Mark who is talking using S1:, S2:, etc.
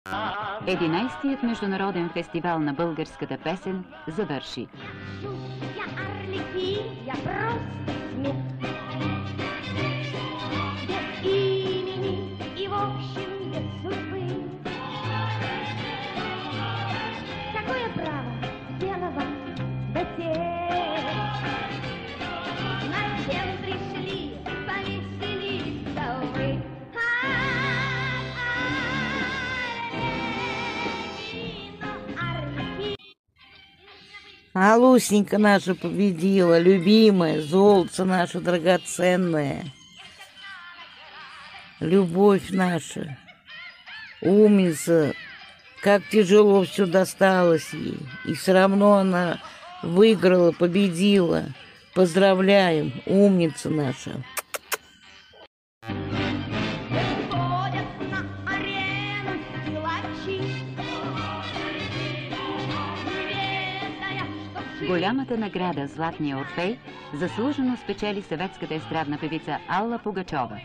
S1: 11-тият международен фестивал на българската песен завърши.
S2: А Лусенька наша победила, любимая, золото наша драгоценная, любовь наша, умница, как тяжело все досталось ей, и все равно она выиграла, победила. Поздравляем, умница наша.
S1: Голямата награда Златния Орфей заслужено спечели съветската естрадна певица Алла Пугачова.